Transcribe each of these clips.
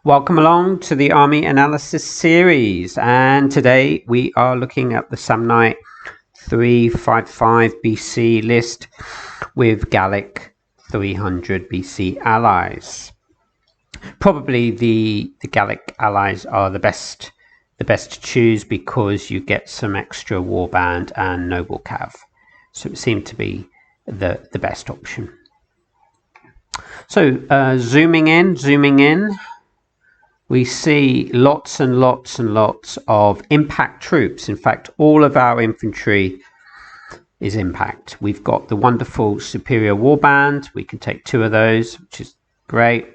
Welcome along to the Army Analysis series, and today we are looking at the Samnite 355 BC list with Gallic 300 BC allies. Probably the Gallic allies are the best to choose because you get some extra warband and noble cav, so it seemed to be the best option. So zooming in, we see lots and lots of impact troops. In fact, all of our infantry is impact. We've got the wonderful superior warband. We can take 2 of those, which is great.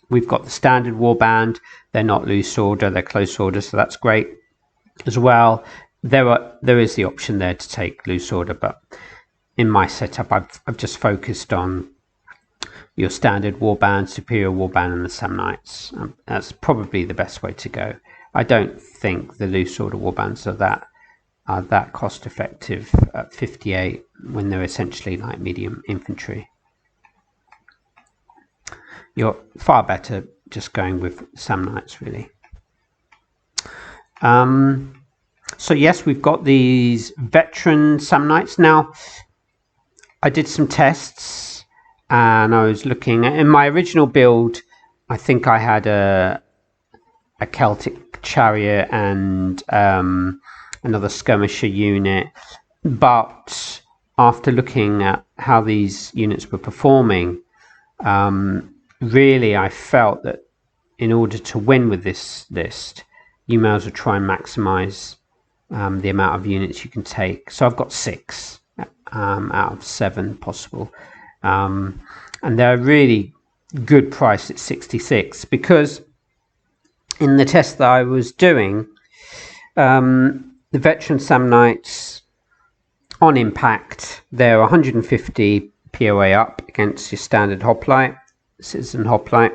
We've got the standard warband. They're not loose order, they're close order, so that's great as well. There is the option there to take loose order, but in my setup, I've just focused on your standard warband, superior warband, and the Samnites. That's probably the best way to go. I don't think the loose order warbands are that cost effective at 58 when they're essentially like medium infantry. You're far better just going with Samnites, really. So yes, we've got these veteran Samnites. Now, I did some tests and I was looking in my original build. I think I had a Celtic chariot and another skirmisher unit, but after looking at how these units were performing, really I felt that in order to win with this list, you may as well try and maximize the amount of units you can take. So I've got 6 out of 7 possible. And they're really good price at 66, because in the test that I was doing, the veteran Samnites on impact, they're 150 POA up against your standard hoplite, citizen hoplite,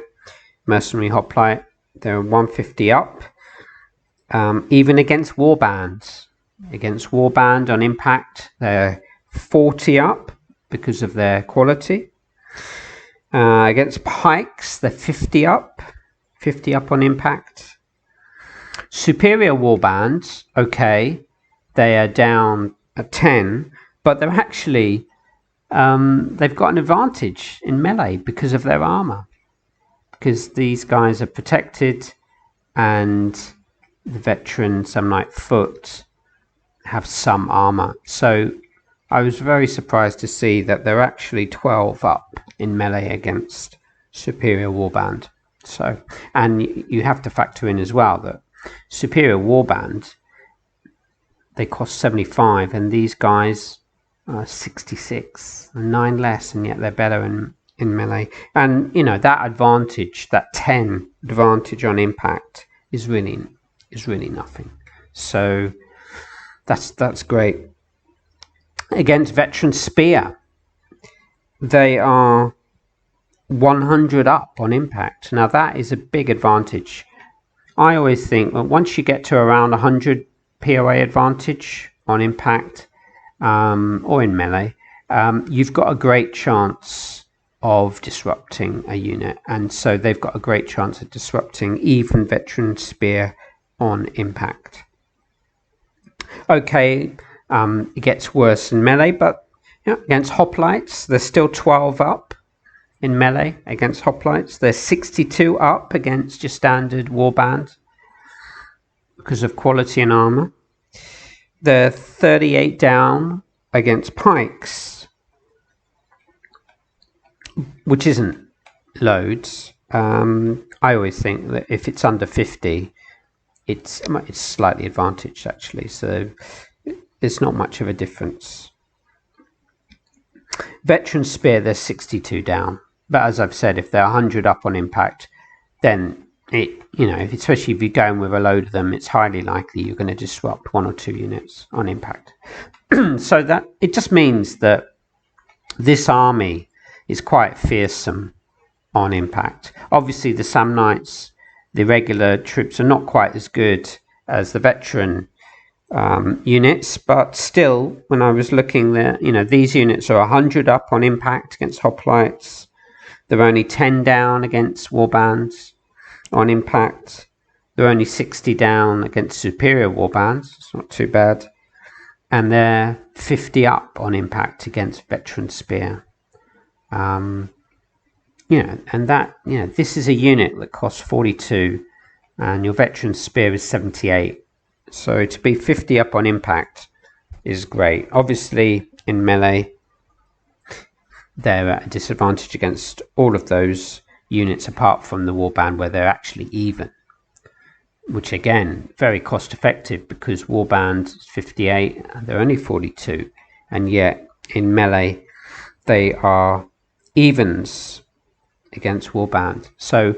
mercenary hoplite. They're 150 up, even against warbands. Against warband on impact, they're 40 up because of their quality. Against pikes, they're 50 up on impact. Superior warbands, okay, they are down at 10, but they're actually they've got an advantage in melee because of their armor, because these guys are protected, and the veteran Samnite foot have some armor. So I was very surprised to see that they're actually 12 up in melee against superior warband. So, and you have to factor in as well that superior warband, they cost 75, and these guys are 66, 9 less, and yet they're better in melee. And you know, that advantage, that 10 advantage on impact is really nothing. So that's great. Against veteran spear, they are 100 up on impact. Now that is a big advantage. I always think that once you get to around 100 POA advantage on impact or in melee, you've got a great chance of disrupting a unit, and so they've got a great chance of disrupting even veteran spear on impact. Okay. It gets worse in melee, but you know, against hoplites, they're still 12 up in melee against hoplites. They're 62 up against your standard warband because of quality and armor. They're 38 down against pikes, which isn't loads. I always think that if it's under 50, it's slightly advantaged actually. So there's not much of a difference. Veteran spear, they're 62 down, but as I've said, if they're 100 up on impact, then especially if you're going with a load of them, it's highly likely you're going to disrupt 1 or 2 units on impact. So that it just means that this army is quite fearsome on impact. Obviously, the Samnites, the regular troops, are not quite as good as the veteran units, but still, when I was looking there, these units are 100 up on impact against hoplites. They're only 10 down against warbands. on impact. They're only 60 down against superior warbands. It's not too bad. And they're 50 up on impact against veteran spear. And that, this is a unit that costs 42 and your veteran spear is 78. So to be 50 up on impact is great. Obviously in melee, they're at a disadvantage against all of those units apart from the warband where they're actually even. Which again, very cost effective because warband is 58 and they're only 42. And yet in melee, they are evens against warband. So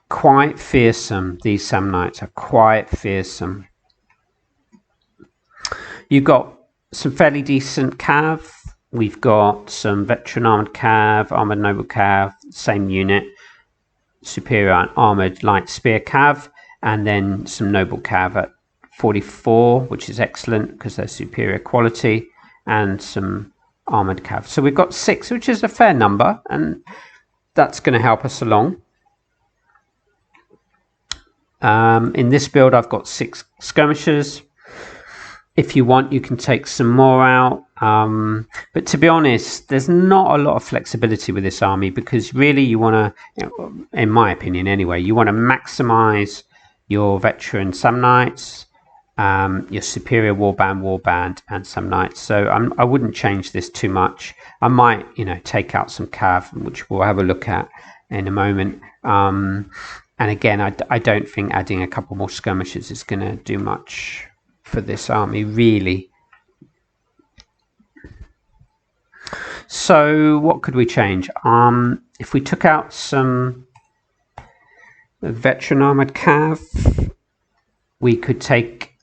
quite fearsome. These Samnites are quite fearsome. You've got some fairly decent cav. We've got some veteran armored cav, armored noble cav, same unit, superior armored light spear cav, and then some noble cav at 44, which is excellent because they're superior quality, and some armored cav. So we've got 6, which is a fair number, and that's going to help us along. In this build, I've got 6 skirmishers. If you want, you can take some more out. But to be honest, there's not a lot of flexibility with this army because really you want to, in my opinion anyway, you want to maximize your veteran Samnites, your superior warband, and Samnites. So I wouldn't change this too much. I might, take out some cav, which we'll have a look at in a moment. And again, I don't think adding a couple more skirmishers is going to do much for this army, really. So what could we change? If we took out some veteran armored cav, we could take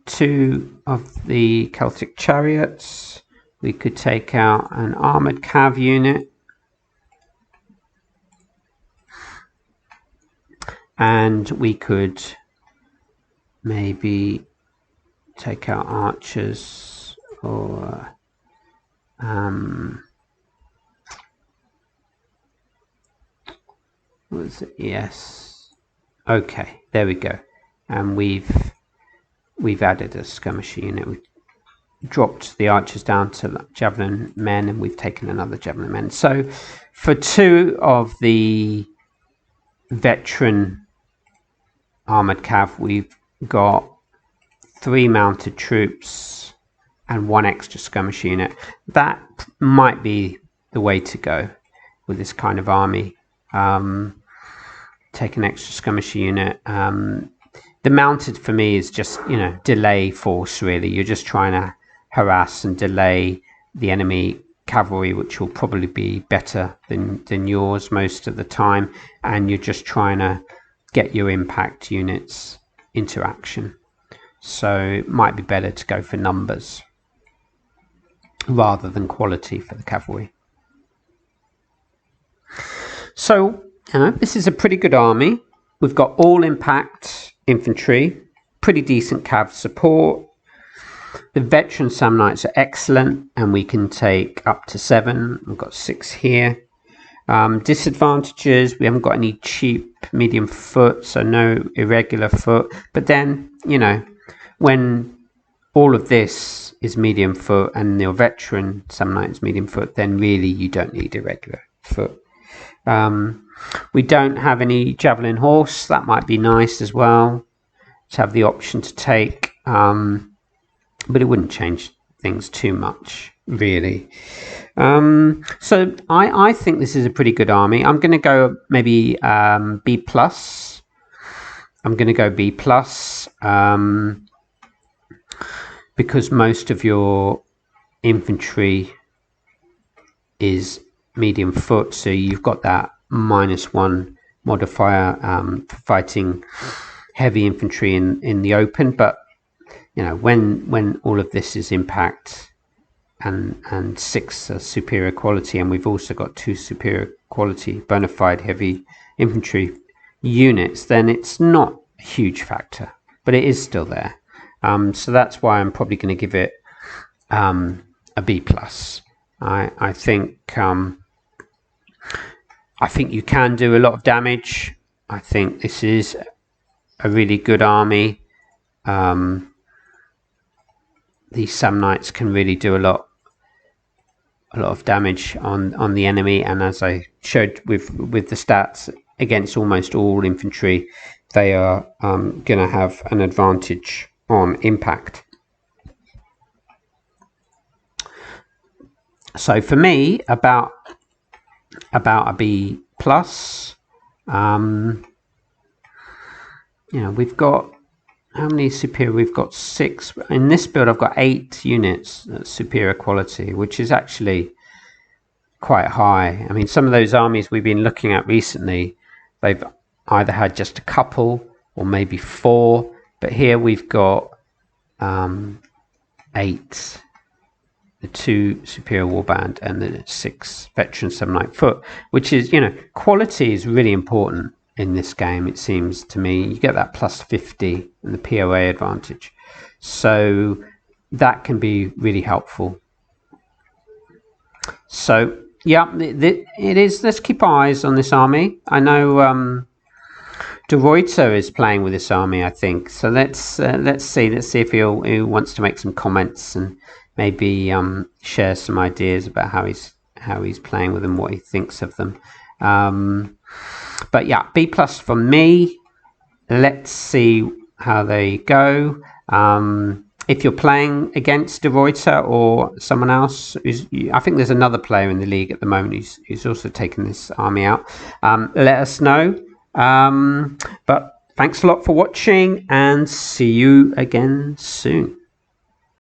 2 of the Celtic chariots. We could take out an armored cav unit. And we could maybe take out archers or was it? Yes. Okay, there we go. And we've added a skirmisher unit. We dropped the archers down to javelin men, and we've taken another javelin men. So for 2 of the veteran armored cav, we've got 3 mounted troops and 1 extra skirmish unit. That might be the way to go with this kind of army. Take an extra skirmish unit. The mounted for me is just delay force, really. You're just trying to harass and delay the enemy cavalry, which will probably be better than yours most of the time, and you're just trying to get your impact units into action. So it might be better to go for numbers rather than quality for the cavalry. So this is a pretty good army. We've got all impact infantry, pretty decent cav support. The veteran Samnites are excellent, and we can take up to 7. We've got 6 here. Disadvantages, we haven't got any cheap medium foot, so no irregular foot. But then, when all of this is medium foot and your veteran Samnite is medium foot, then really you don't need irregular foot. We don't have any javelin horse. That might be nice as well to have the option to take, but it wouldn't change things too much, really. So I think this is a pretty good army. I'm going to go maybe B plus. I'm going to go B plus because most of your infantry is medium foot, so you've got that -1 modifier for fighting heavy infantry in the open. But when all of this is impact and 6 are superior quality, and we've also got 2 superior quality bona fide heavy infantry units, then it's not a huge factor, but it is still there. So that's why I'm probably going to give it a B plus. I think I think you can do a lot of damage. I think this is a really good army. These Samnites can really do a lot of damage on the enemy, and as I showed with the stats against almost all infantry, they are going to have an advantage on impact. So for me, about a B plus. We've got how many superior? We've got 6 in this build. I've got 8 units at superior quality, which is actually quite high. I mean, some of those armies we've been looking at recently, they've either had just a couple or maybe 4, but here we've got 8. The 2 superior warband and the 6 veteran Samnite foot, which is, quality is really important in this game. It seems to me you get that plus 50 and the POA advantage, so that can be really helpful. So yeah, it is. Let's keep our eyes on this army. I know De Ruyter is playing with this army, I think. So let's see if he wants to make some comments and maybe share some ideas about how he's playing with them, what he thinks of them. But yeah, B plus for me. Let's see how they go. If you're playing against De Ruyter or someone else, I think there's another player in the league at the moment who's also taken this army out. Let us know. But thanks a lot for watching, and see you again soon.